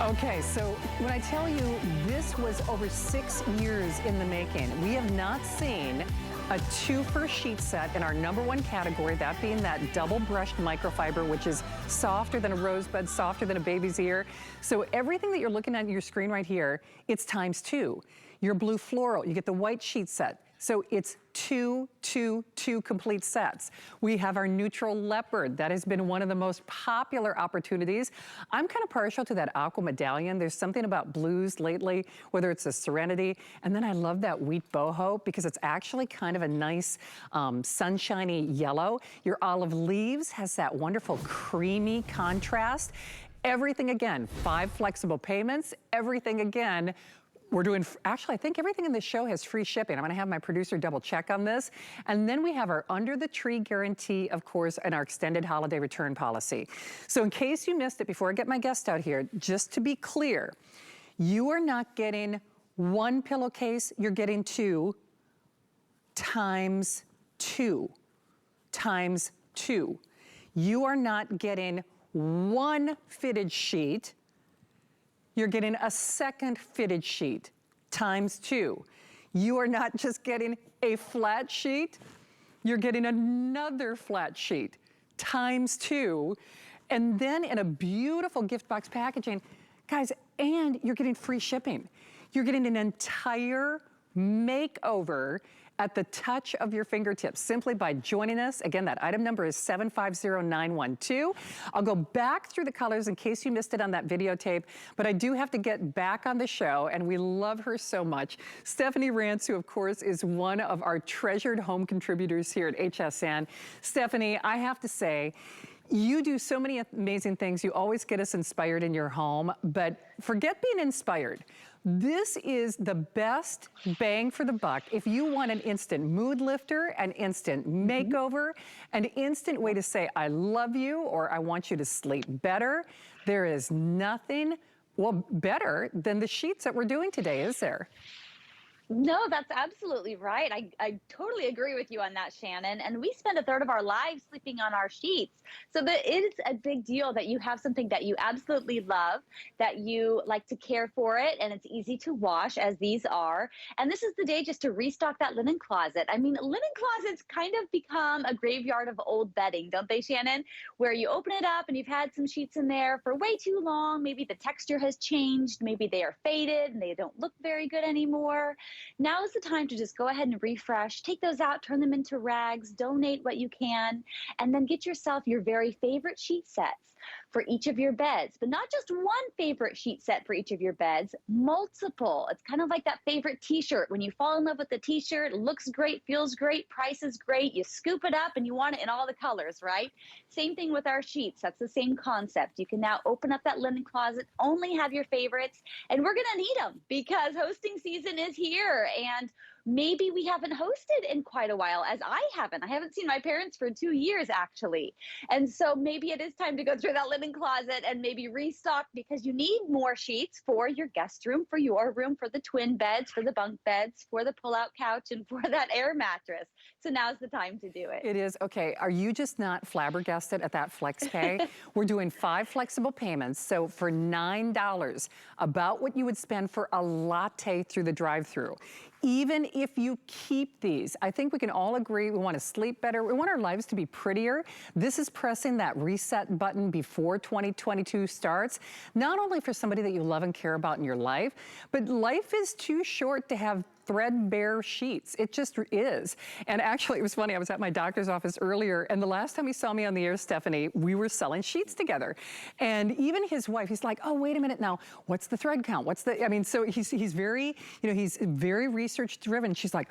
Okay, so when I tell you this was over 6 years in the making, we have not seen a 2-for sheet set in our #1 category, that being that double brushed microfiber, which is softer than a rosebud, softer than a baby's ear. So everything that you're looking at on your screen right here, it's ×2. Your blue floral, you get the white sheet set. So it's two complete sets. We have our neutral leopard. That has been one of the most popular opportunities. I'm kind of partial to that Aqua Medallion. There's something about blues lately, whether it's a Serenity. And then I love that wheat boho because it's actually kind of a nice sunshiny yellow. Your olive leaves has that wonderful creamy contrast. Everything again, 5 flexible payments. Everything again, we're doing, actually, I think everything in this show has free shipping. I'm gonna have my producer double check on this. And then we have our under the tree guarantee, of course, and our extended holiday return policy. So in case you missed it, before I get my guest out here, just to be clear, you are not getting 1 pillowcase, you're getting 2 times 2 times 2. You are not getting 1 fitted sheet, you're getting a second fitted sheet ×2. You are not just getting a flat sheet, you're getting another flat sheet ×2. And then in a beautiful gift box packaging, guys, and you're getting free shipping. You're getting an entire makeover at the touch of your fingertips, simply by joining us. Again, that item number is 750912. I'll go back through the colors in case you missed it on that videotape, but I do have to get back on the show, and we love her so much. Stephanie Rance, who of course is one of our treasured home contributors here at HSN. Stephanie, I have to say, you do so many amazing things. You always get us inspired in your home, but forget being inspired. This is the best bang for the buck. If you want an instant mood lifter, an instant makeover, an instant way to say, I love you, or I want you to sleep better, there is nothing, well, better than the sheets that we're doing today, is there? No, that's absolutely right. I totally agree with you on that, Shannon. And we spend 1/3 of our lives sleeping on our sheets. So it is a big deal that you have something that you absolutely love, that you like to care for it, and it's easy to wash, as these are. And this is the day just to restock that linen closet. I mean, linen closets kind of become a graveyard of old bedding, don't they, Shannon? Where you open it up and you've had some sheets in there for way too long. Maybe the texture has changed. Maybe they are faded and they don't look very good anymore. Now is the time to just go ahead and refresh, take those out, turn them into rags, donate what you can, and then get yourself your very favorite sheet sets for each of your beds. But not just one favorite sheet set for each of your beds, multiple. It's kind of like that favorite t-shirt. When you fall in love with the t-shirt, it looks great, feels great, price is great, you scoop it up and you want it in all the colors, right? Same thing with our sheets. That's the same concept. You can now open up that linen closet, only have your favorites, and we're gonna need them because hosting season is here. And maybe we haven't hosted in quite a while, as I haven't. I haven't seen my parents for 2 years, actually. And so maybe it is time to go through that linen closet and maybe restock, because you need more sheets for your guest room, for your room, for the twin beds, for the bunk beds, for the pull-out couch, and for that air mattress. So now's the time to do it. It is. Okay, are you just not flabbergasted at that flex pay? We're doing 5 flexible payments, so for $9, about what you would spend for a latte through the drive-thru. Even if you keep these, I think we can all agree we want to sleep better. We want our lives to be prettier. This is pressing that reset button before 2022 starts. Not only for somebody that you love and care about in your life, but life is too short to have threadbare sheets. It just is. And actually, it was funny, I was at my doctor's office earlier, and the last time he saw me on the air, Stephanie, we were selling sheets together. And even his wife, he's like, oh, wait a minute now, what's the thread count? What's the, I mean, so he's very, you know, he's very research driven. She's like,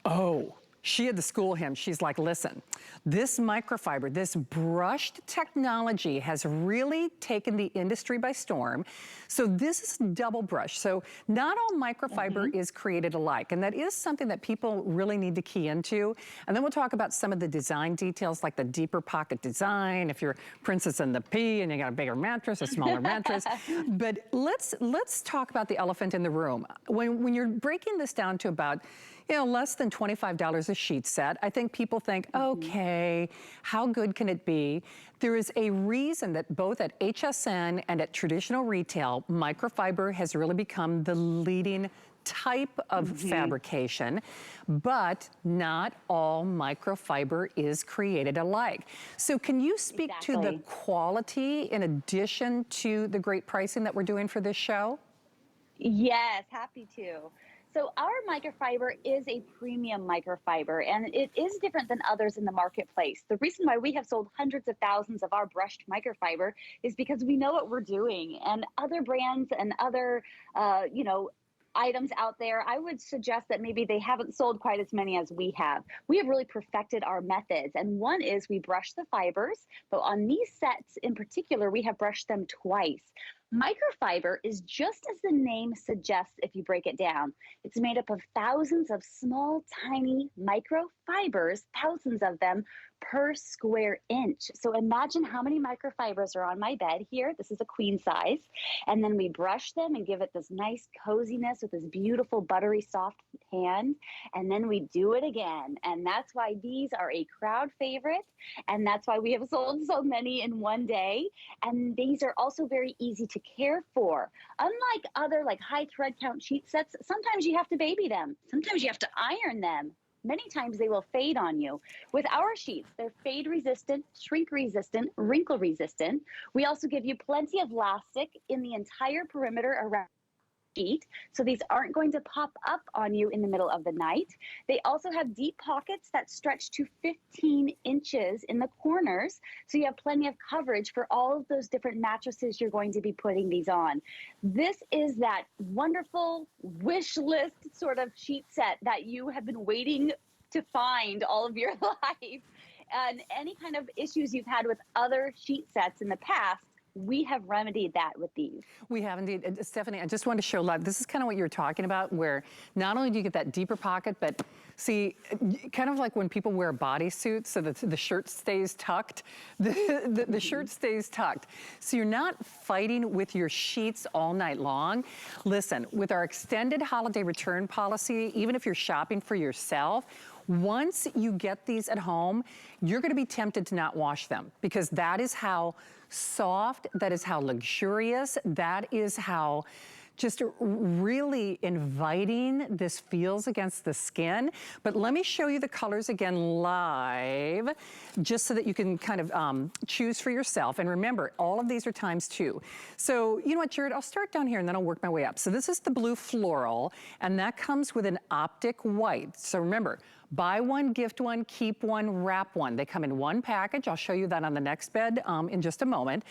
oh. She had to school him. She's like, listen, this microfiber, this brushed technology has really taken the industry by storm. So this is double brush. So not all microfiber is created alike. And that is something that people really need to key into. And then we'll talk about some of the design details, like the deeper pocket design, if you're Princess and the Pea and you got a bigger mattress, a smaller mattress. But let's talk about the elephant in the room. When you're breaking this down to about, you know, less than $25 a sheet set. I think people think, okay, how good can it be? There is a reason that both at HSN and at traditional retail, microfiber has really become the leading type of fabrication, but not all microfiber is created alike. So can you speak to the quality in addition to the great pricing that we're doing for this show? Yes, happy to. So our microfiber is a premium microfiber, and it is different than others in the marketplace. The reason why we have sold hundreds of thousands of our brushed microfiber is because we know what we're doing. And other brands and other, you know, items out there, I would suggest that maybe they haven't sold quite as many as we have. We have really perfected our methods. And one is we brush the fibers, but on these sets in particular, we have brushed them twice. Microfiber is just as the name suggests if you break it down. It's made up of thousands of small, tiny microfibers, thousands of them per square inch. So imagine how many microfibers are on my bed here. This is a queen size. And then we brush them and give it this nice coziness with this beautiful buttery soft hand. And then we do it again. And that's why these are a crowd favorite. And that's why we have sold so many in one day. And these are also very easy to care for. Unlike other like high thread count sheet sets, sometimes you have to baby them. Sometimes you have to iron them. Many times they will fade on you. With our sheets, they're fade resistant, shrink resistant, wrinkle resistant. We also give you plenty of elastic in the entire perimeter around sheet, so these aren't going to pop up on you in the middle of the night. They also have deep pockets that stretch to 15 inches in the corners, so you have plenty of coverage for all of those different mattresses you're going to be putting these on. This is that wonderful wish list sort of sheet set that you have been waiting to find all of your life. And any kind of issues you've had with other sheet sets in the past, we have remedied that with these. We have indeed. Stephanie, I just wanted to show love. This is kind of what you were talking about, where not only do you get that deeper pocket, but see, kind of like when people wear bodysuits so that the shirt stays tucked, the shirt stays tucked. So you're not fighting with your sheets all night long. Listen, with our extended holiday return policy, even if you're shopping for yourself, once you get these at home, you're gonna be tempted to not wash them, because that is how soft, that is how luxurious, that is how just really inviting this feels against the skin. But let me show you the colors again live, just so that you can kind of choose for yourself. And remember, all of these are ×2. So you know what, Jared, I'll start down here and then I'll work my way up. So this is the blue floral, and that comes with an optic white. So remember, buy one, gift one, keep one, wrap one. They come in one package. I'll show you that on the next bed in just a moment.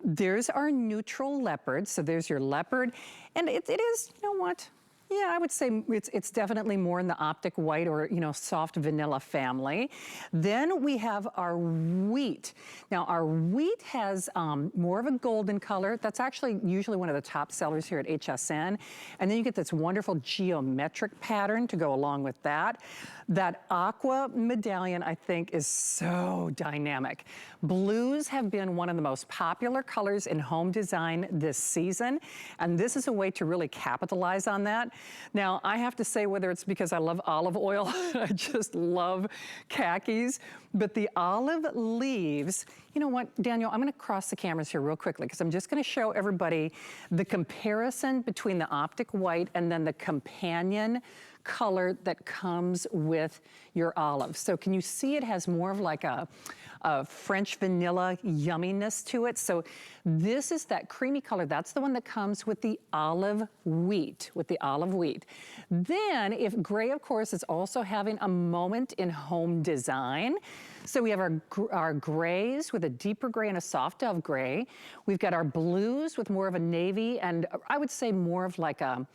There's our neutral leopard. So there's your leopard. And it is, you know what? Yeah, I would say it's definitely more in the optic white or, you know, soft vanilla family. Then we have our wheat. Now, our wheat has more of a golden color. That's actually usually one of the top sellers here at HSN. And then you get this wonderful geometric pattern to go along with that. That Aqua Medallion, I think, is so dynamic. Blues have been one of the most popular colors in home design this season, and this is a way to really capitalize on that. Now, I have to say, whether it's because I love olive oil, I just love khakis, but the olive leaves, you know what, Daniel, I'm gonna cross the cameras here real quickly, because I'm just gonna show everybody the comparison between the optic white and then the companion color that comes with your olive. So can you see it has more of like a French vanilla yumminess to it? So this is that creamy color. That's the one that comes with the olive wheat, Then, if gray, of course, is also having a moment in home design. So we have our grays with a deeper gray and a soft dove gray. We've got our blues with more of a navy and I would say more of like a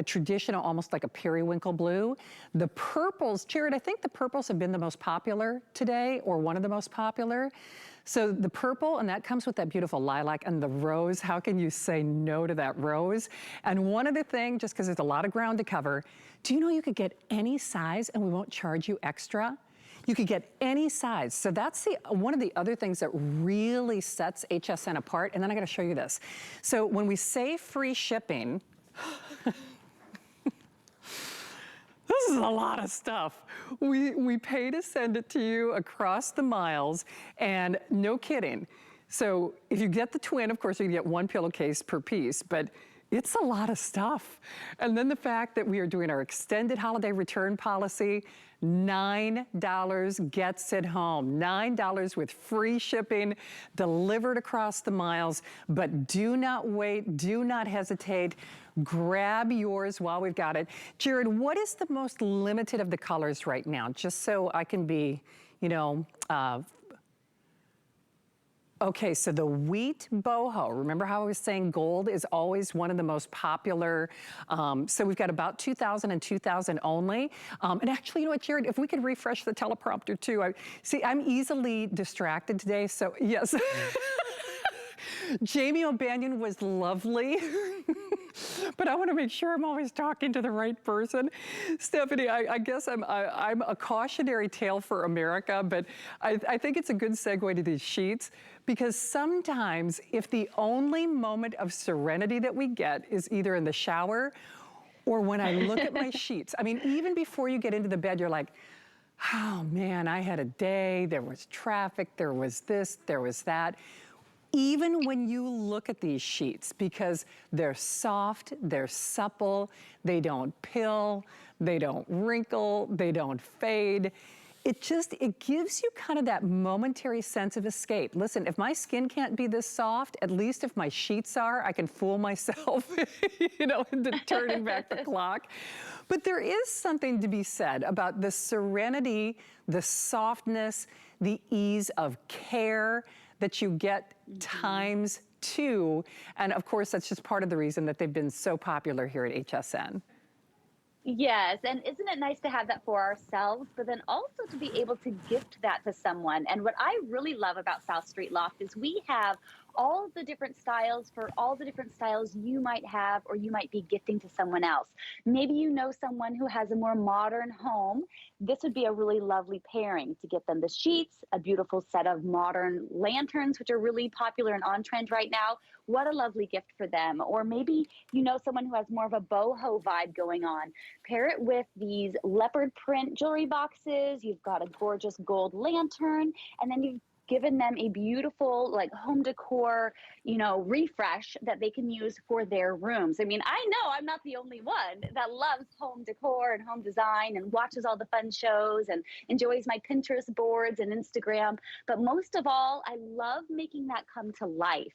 traditional, almost like a periwinkle blue. The purples, Jared, I think the purples have been the most popular today, or one of the most popular. So the purple, and that comes with that beautiful lilac, and the rose. How can you say no to that rose? And one other thing, just because there's a lot of ground to cover, do you know you could get any size and we won't charge you extra? You could get any size. So that's one of the other things that really sets HSN apart. And then I gotta show you this. So when we say free shipping, This is a lot of stuff. We pay to send it to you across the miles, and no kidding. So if you get the twin, of course, you get one pillowcase per piece, but it's a lot of stuff. And then the fact that we are doing our extended holiday return policy, $9 gets it home. $9 with free shipping delivered across the miles. But do not wait, do not hesitate. Grab yours while we've got it. Jared, what is the most limited of the colors right now? Just so I can be, you know, okay, so the wheat boho, remember how I was saying gold is always one of the most popular. So we've got about 2,000 and 2,000 only. And actually, you know what, Jared, if we could refresh the teleprompter too. I'm easily distracted today, so yes. Jamie O'Banion was lovely. But I want to make sure I'm always talking to the right person. Stephanie, I guess I'm a cautionary tale for America, but I think it's a good segue to these sheets, because sometimes if the only moment of serenity that we get is either in the shower or when I look at my sheets, I mean, even before you get into the bed, you're like, oh man, I had a day, there was traffic, there was this, there was that. Even when you look at these sheets, because they're soft, they're supple, they don't pill, they don't wrinkle, they don't fade. It gives you kind of that momentary sense of escape. Listen, if my skin can't be this soft, at least if my sheets are, I can fool myself, you know, into turning back the clock. But there is something to be said about the serenity, the softness, the ease of care that you get times two. And of course, that's just part of the reason that they've been so popular here at HSN. Yes, and isn't it nice to have that for ourselves, but then also to be able to gift that to someone? And what I really love about South Street Loft is we have all the different styles for all the different styles you might have or you might be gifting to someone else. Maybe you know someone who has a more modern home. This would be a really lovely pairing to get them the sheets, a beautiful set of modern lanterns, which are really popular and on trend right now. What a lovely gift for them. Or maybe you know someone who has more of a boho vibe going on. Pair it with these leopard print jewelry boxes. You've got a gorgeous gold lantern, and then you've given them a beautiful like home decor, you know, refresh that they can use for their rooms. I mean, I know I'm not the only one that loves home decor and home design and watches all the fun shows and enjoys my Pinterest boards and Instagram. But most of all, I love making that come to life.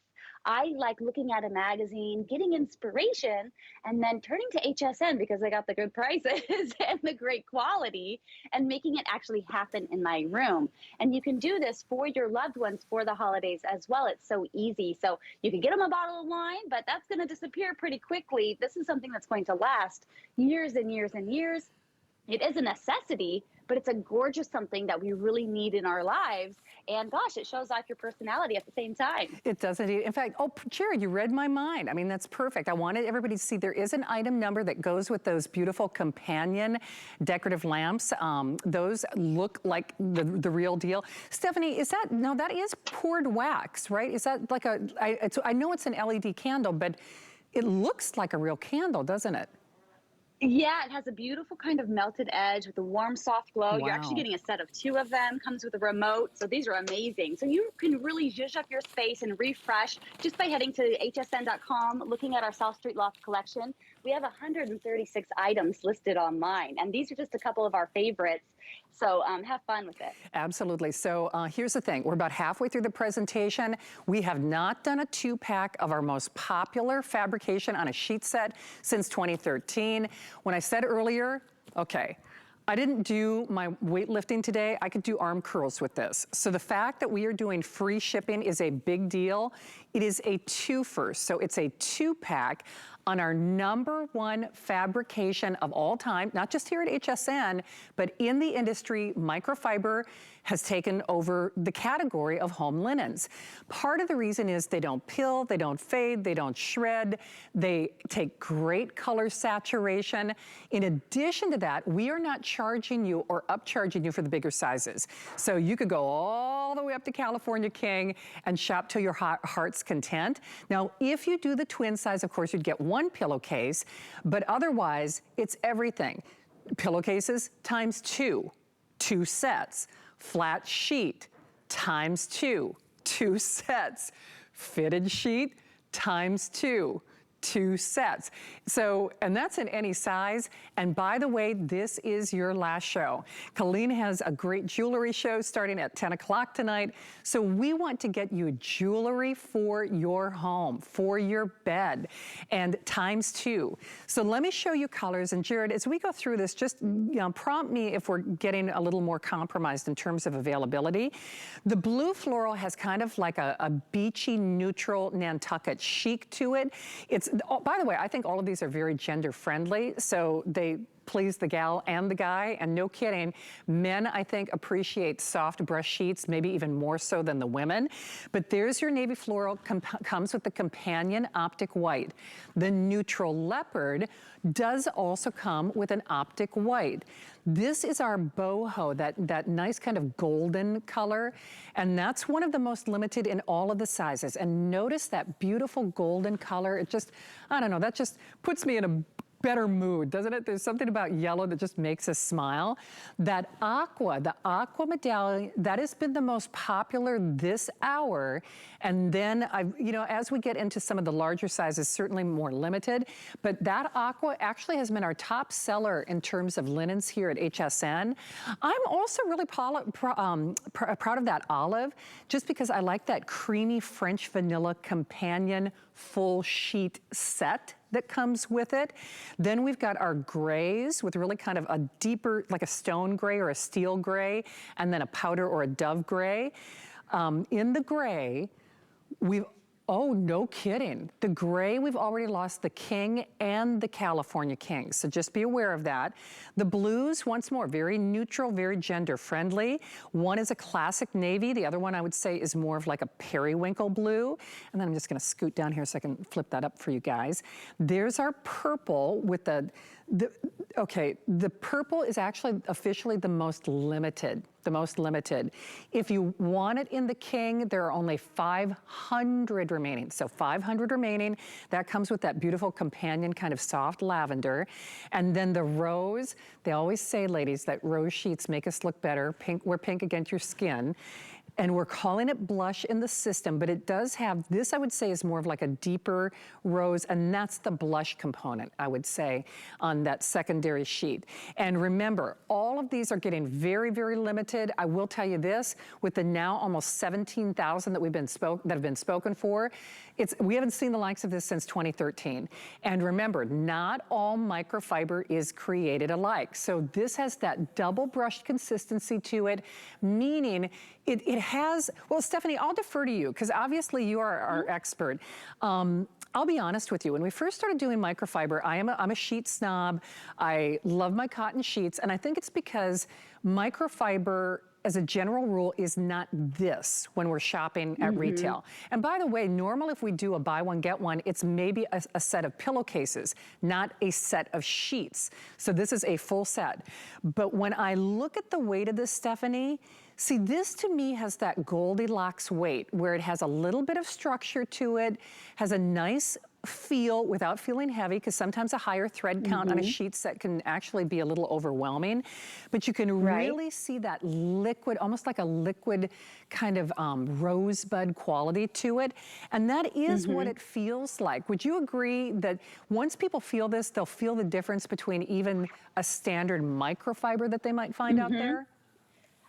I like looking at a magazine, getting inspiration, and then turning to HSN because I got the good prices and the great quality, and making it actually happen in my room. And you can do this for your loved ones for the holidays as well. It's so easy. So you can get them a bottle of wine, but that's going to disappear pretty quickly. This is something that's going to last years and years and years. It is a necessity, but it's a gorgeous something that we really need in our lives. And gosh, it shows off your personality at the same time. It does indeed. In fact, oh, Jared, you read my mind. I mean, that's perfect. I wanted everybody to see there is an item number that goes with those beautiful companion decorative lamps. Those look like the real deal. Stephanie, is that, no, that is poured wax, right? Is that like I know it's an LED candle, but it looks like a real candle, doesn't it? Yeah, it has a beautiful kind of melted edge with a warm, soft glow. Wow. You're actually getting a set of 2 of them, comes with a remote. So these are amazing. So you can really zhuzh up your space and refresh just by heading to hsn.com, looking at our South Street Loft collection. We have 136 items listed online, and these are just a couple of our favorites. So have fun with it. Absolutely. So here's the thing. We're about halfway through the presentation. We have not done a 2-pack of our most popular fabrication on a sheet set since 2013. When I said earlier, okay, I didn't do my weightlifting today. I could do arm curls with this. So the fact that we are doing free shipping is a big deal. It is a twofer. So it's a 2-pack on our #1 fabrication of all time, not just here at HSN, but in the industry. Microfiber has taken over the category of home linens. Part of the reason is they don't pill, they don't fade, they don't shred, they take great color saturation. In addition to that, we are not charging you or upcharging you for the bigger sizes. So you could go all the way up to California King and shop till your heart's content. Now, if you do the twin size, of course, you'd get 1 pillowcase, but otherwise, it's everything. Pillowcases times 2, 2 sets. Flat sheet times 2, 2 sets. Fitted sheet times 2, 2 sets. So, and that's in any size. And by the way, this is your last show. Colleen has a great jewelry show starting at 10 o'clock tonight. So we want to get you jewelry for your home, for your bed, and times 2. So let me show you colors. And Jared, as we go through this, just prompt me if we're getting a little more compromised in terms of availability. The blue floral has kind of like a beachy, neutral Nantucket chic to it. It's, by the way, I think all of these are very gender friendly, so they please the gal and the guy, and no kidding, men, I think, appreciate soft brush sheets, maybe even more so than the women. But there's your navy floral, comes with the companion optic white. The neutral leopard does also come with an optic white. This is our boho, that nice kind of golden color, and that's one of the most limited in all of the sizes. And notice that beautiful golden color. It just, I don't know, that just puts me in a better mood, doesn't it? There's something about yellow that just makes us smile. That aqua, the Aqua Medallion, that has been the most popular this hour. And then, as we get into some of the larger sizes, certainly more limited. But that aqua actually has been our top seller in terms of linens here at HSN. I'm also really proud of that olive, just because I like that creamy French vanilla companion full sheet set that comes with it. Then we've got our grays with really kind of a deeper, like a stone gray or a steel gray, and then a powder or a dove gray. In the gray, oh, no kidding. The gray, we've already lost the king and the California king, so just be aware of that. The blues, once more, very neutral, very gender friendly. One is a classic navy. The other one I would say is more of like a periwinkle blue. And then I'm just gonna scoot down here so I can flip that up for you guys. There's our purple with the purple is actually officially the most limited. If you want it in the king, there are only 500 remaining. So 500 remaining. That comes with that beautiful companion kind of soft lavender. And then the rose, they always say, ladies, that rose sheets make us look better. Pink, wear pink against your skin. And we're calling it blush in the system, but it does have, this I would say is more of like a deeper rose, and that's the blush component, I would say, on that secondary sheet. And remember, all of these are getting very, very limited. I will tell you this, with the now almost 17,000 that have been spoken for, we haven't seen the likes of this since 2013. And remember, not all microfiber is created alike. So this has that double brushed consistency to it, meaning it has, well, Stephanie, I'll defer to you, because obviously you are our expert. I'll be honest with you, when we first started doing microfiber, I'm a sheet snob. I love my cotton sheets, and I think it's because microfiber, as a general rule, is not this when we're shopping at retail. And by the way, normal if we do a buy one, get one, it's maybe a set of pillowcases, not a set of sheets. So this is a full set. But when I look at the weight of this, Stephanie, see, this to me has that Goldilocks weight, where it has a little bit of structure to it, has a nice feel without feeling heavy, because sometimes a higher thread count on a sheet set can actually be a little overwhelming. But you can really see that liquid, almost like a liquid kind of rosebud quality to it. And that is what it feels like. Would you agree that once people feel this, they'll feel the difference between even a standard microfiber that they might find out there?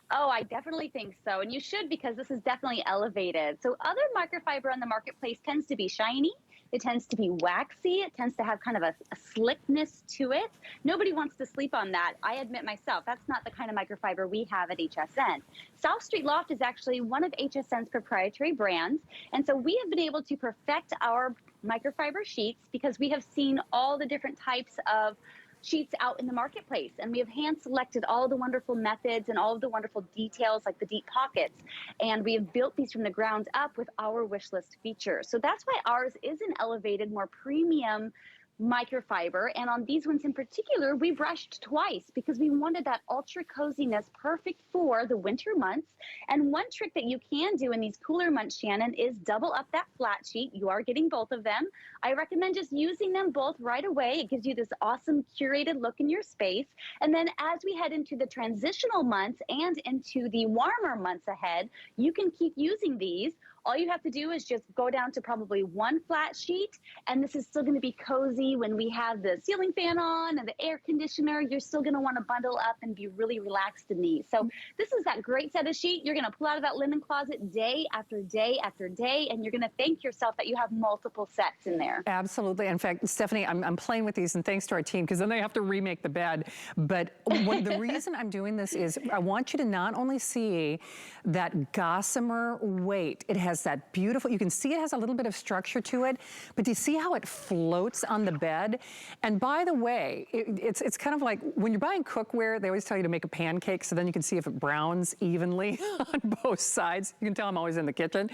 Oh, I definitely think so. And you should, because this is definitely elevated. So other microfiber on the marketplace tends to be shiny. It tends to be waxy. It tends to have kind of a slickness to it. Nobody wants to sleep on that. I admit myself, that's not the kind of microfiber we have at HSN. South Street Loft is actually one of HSN's proprietary brands. And so we have been able to perfect our microfiber sheets because we have seen all the different types of sheets out in the marketplace, and we have hand selected all the wonderful methods and all of the wonderful details like the deep pockets, and we have built these from the ground up with our wish list features. So that's why ours is an elevated, more premium microfiber, and on these ones in particular, we brushed twice because we wanted that ultra coziness perfect for the winter months. And one trick that you can do in these cooler months, Shannon, is double up that flat sheet. You are getting both of them. I recommend just using them both right away. It gives you this awesome curated look in your space. And then as we head into the transitional months and into the warmer months ahead, you can keep using these. All you have to do is just go down to probably one flat sheet, and this is still going to be cozy when we have the ceiling fan on and the air conditioner. You're still going to want to bundle up and be really relaxed in these. So this is that great set of sheet you're going to pull out of that linen closet day after day after day, and you're going to thank yourself that you have multiple sets in there. Absolutely. In fact, Stephanie, I'm playing with these, and thanks to our team, because then they have to remake the bed. But the reason I'm doing this is I want you to not only see that gossamer weight, it has that beautiful, you can see it has a little bit of structure to it, but do you see how it floats on the bed? And by the way, it's kind of like when you're buying cookware, they always tell you to make a pancake so then you can see if it browns evenly on both sides. You can tell I'm always in the kitchen.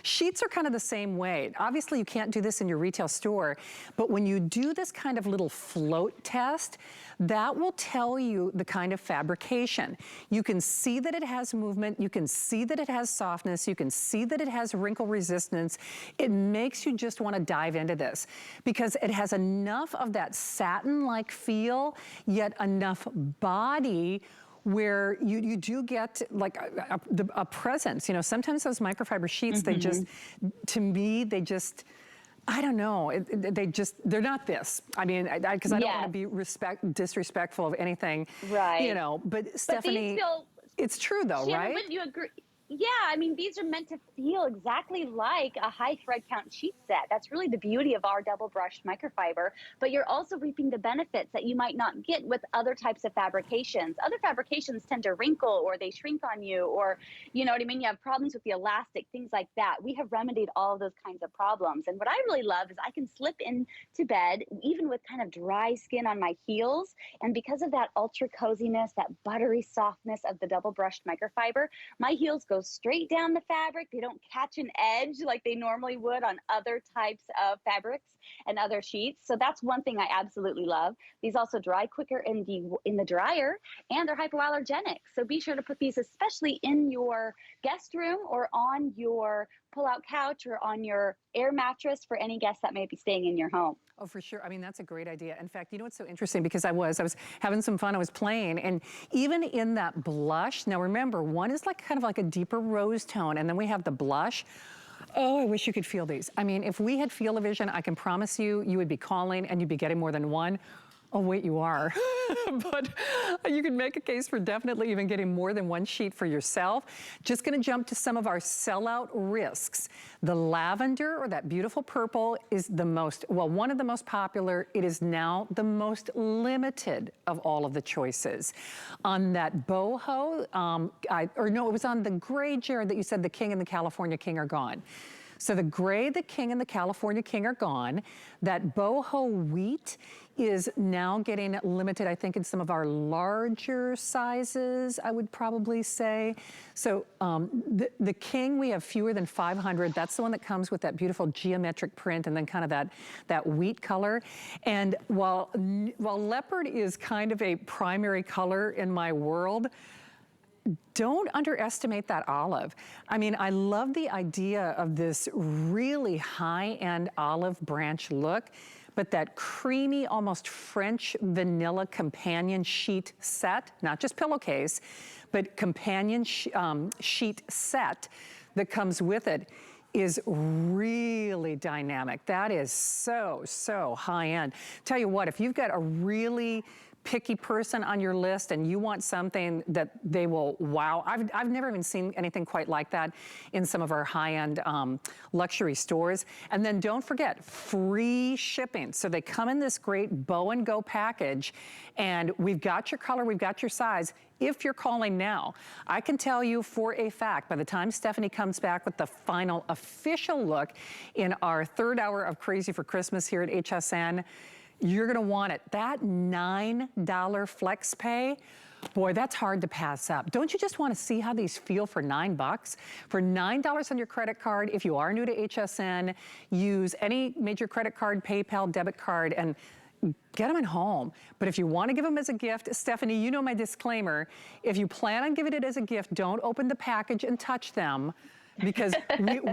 Sheets are kind of the same way. Obviously, you can't do this in your retail store, but when you do this kind of little float test, that will tell you the kind of fabrication. You can see that it has movement, you can see that it has softness, you can see that it has wrinkle resistance. It makes you just want to dive into this because it has enough of that satin-like feel, yet enough body where you do get like a presence. You know, sometimes those microfiber sheets, they just, to me, they just, I don't know, they're not this. I mean, because I don't want to be disrespectful of anything, right? You know, but Stephanie, it's true though, Shannon, right? wouldn't you agree? Yeah, I mean, these are meant to feel exactly like a high thread count sheet set. That's really the beauty of our double brushed microfiber, but you're also reaping the benefits that you might not get with other types of fabrications. Other fabrications tend to wrinkle or they shrink on you, or, you know what I mean? You have problems with the elastic, things like that. We have remedied all of those kinds of problems. And what I really love is I can slip into bed, even with kind of dry skin on my heels. And because of that ultra coziness, that buttery softness of the double brushed microfiber, my heels go straight down the fabric. They don't catch an edge like they normally would on other types of fabrics and other sheets. So that's one thing I absolutely love. These also dry quicker in the dryer, and they're hypoallergenic. So be sure to put these especially in your guest room or on your pull-out couch or on your air mattress for any guests that may be staying in your home. Oh, for sure. I mean, that's a great idea. In fact, you know what's so interesting? Because I was having some fun. I was playing, and even in that blush, now remember, one is like kind of like a deeper rose tone, and then we have the blush. Oh, I wish you could feel these. I mean, if we had Feel-O-Vision, I can promise you, you would be calling and you'd be getting more than one. Oh, wait, you are. But you can make a case for definitely even getting more than one sheet for yourself. Just gonna jump to some of our sellout risks. The lavender, or that beautiful purple, is the most, well, one of the most popular. It is now the most limited of all of the choices. On that boho, or no, it was on the gray, Jared, that you said the King and the California King are gone. So the gray, the King, and the California King are gone. That boho wheat is now getting limited, I think, in some of our larger sizes, I would probably say. So the King, we have fewer than 500. That's the one that comes with that beautiful geometric print and then kind of that wheat color. And while leopard is kind of a primary color in my world, don't underestimate that olive. I mean, I love the idea of this really high-end olive branch look, but that creamy, almost French vanilla companion sheet set, not just pillowcase, but companion sheet set that comes with it is really dynamic. That is so, so high-end. Tell you what, if you've got a really picky person on your list and you want something that they will wow. I've never even seen anything quite like that in some of our high-end luxury stores. And then don't forget, free shipping. So they come in this great bow and go package, and we've got your color, we've got your size. If you're calling now, I can tell you for a fact, by the time Stephanie comes back with the final official look in our third hour of Crazy for Christmas here at HSN, you're gonna want it. That $9 flex pay, Boy, that's hard to pass up. Don't you just want to see how these feel for $9? For $9 on your credit card, if you are new to HSN, use any major credit card, PayPal, debit card, and get them at home. But if you want to give them as a gift, Stephanie, you know my disclaimer. If you plan on giving it as a gift, don't open the package and touch them, because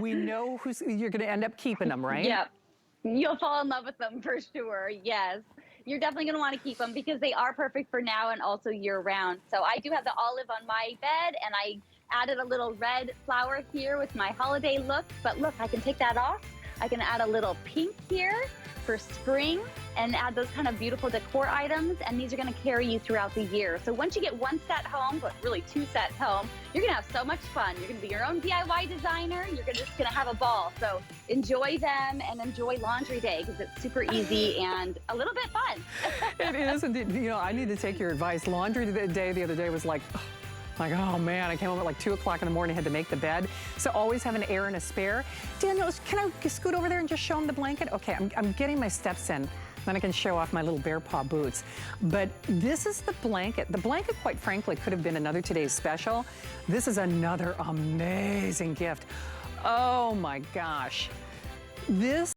we know you're going to end up keeping them, right? Yep. You'll fall in love with them for sure. Yes. You're definitely going to want to keep them because they are perfect for now and also year round. So I do have the olive on my bed, and I added a little red flower here with my holiday look. But look, I can take that off. I can add a little pink here for spring and add those kind of beautiful decor items. And these are going to carry you throughout the year. So once you get one set home, but really two sets home, you're going to have so much fun. You're going to be your own DIY designer. You're just going to have a ball. So enjoy them and enjoy laundry day because it's super easy and a little bit fun. It is, and you know, I need to take your advice. Laundry day the other day was like, oh man, I came home at like 2 o'clock in the morning, had to make the bed. So always have an air and a spare. Daniel, can I scoot over there and just show him the blanket? Okay, I'm getting my steps in. Then I can show off my little bear paw boots. But this is the blanket. The blanket, quite frankly, could have been another today's special. This is another amazing gift. Oh my gosh. This